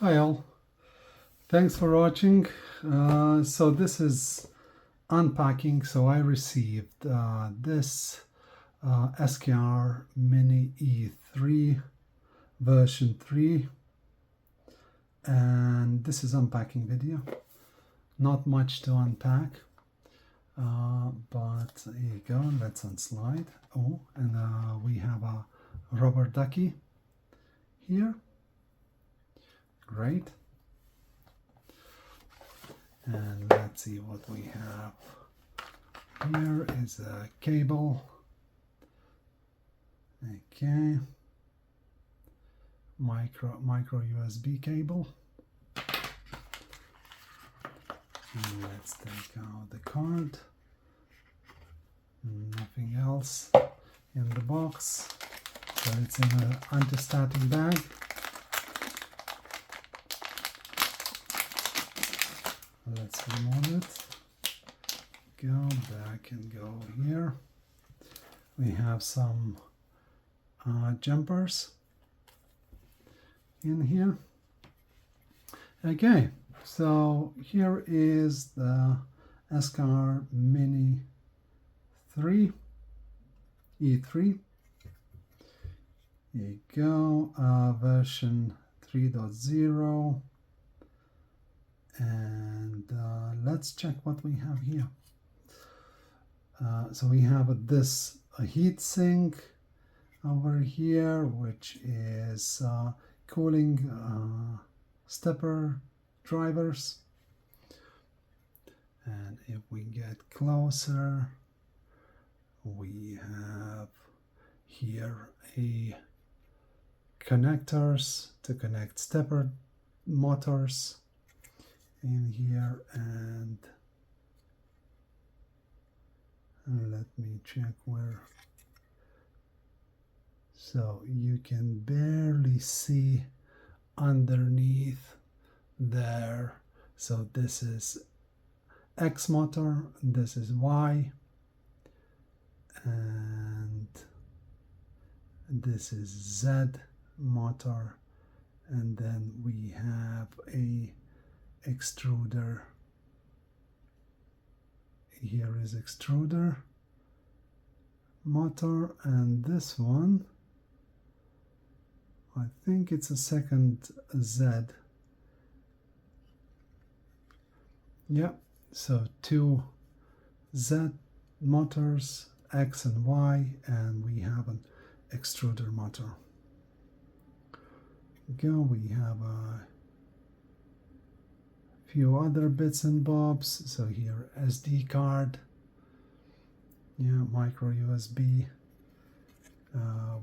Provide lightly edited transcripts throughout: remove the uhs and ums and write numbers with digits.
Hi all, thanks for watching. So this is unpacking. So I received this SKR Mini E3 version 3, and this is unpacking video. Not much to unpack, but here you go. Let's unslide. Oh, and we have a rubber ducky here. Great. And let's see what we have. Here is a cable. Okay. Micro USB cable. And let's take out the card. Nothing else in the box. So it's in an anti-static bag. Let's remove it. Go back and go here. We have some jumpers in here. Okay, so here is the SKR Mini 3 E3. Here you go, version 3.0. And let's check what we have here. So we have a heat sink over here, which is cooling stepper drivers. And if we get closer, we have here a connectors to connect stepper motors in here, and let me check where. So you can barely see underneath there. So this is X motor, this is Y, and this is Z motor, and then we have a extruder. Here is extruder motor, and this one, I think it's a second Z. Yeah, so two Z motors, X and Y, and we have an extruder motor. Go, we have a few other bits and bobs. So here, SD card, yeah, micro USB.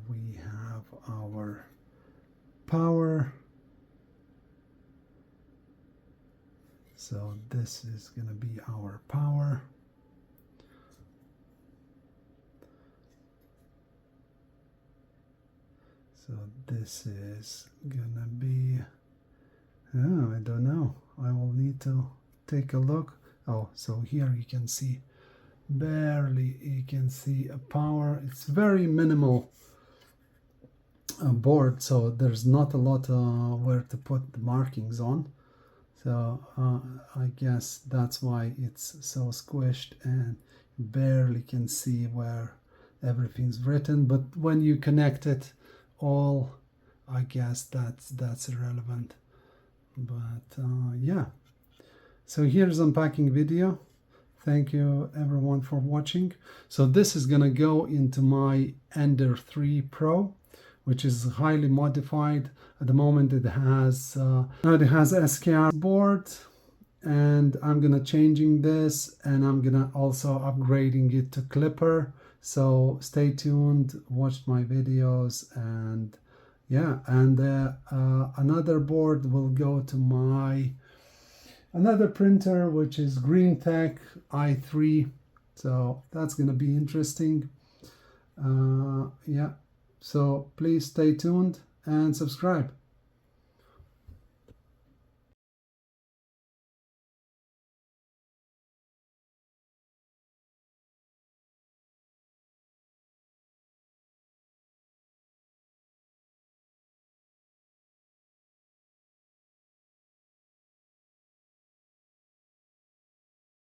We have our power. So this is gonna be our power. So this is gonna be, oh, I don't know. I will need to take a look. Oh, so here you can see, barely you can see a power. It's very minimal board, so there's not a lot where to put the markings on. So I guess that's why it's so squished and barely can see where everything's written. But when you connect it all, I guess that's irrelevant. But yeah, so here's unpacking video. Thank you everyone for watching. So this is gonna go into my Ender 3 Pro, which is highly modified. At the moment it has SKR board, and I'm gonna changing this, and I'm gonna also upgrading it to Clipper. So stay tuned, watch my videos, and yeah, and another board will go to my another printer, which is BIGTREETECH i3. So that's gonna be interesting. Yeah, so please stay tuned and subscribe.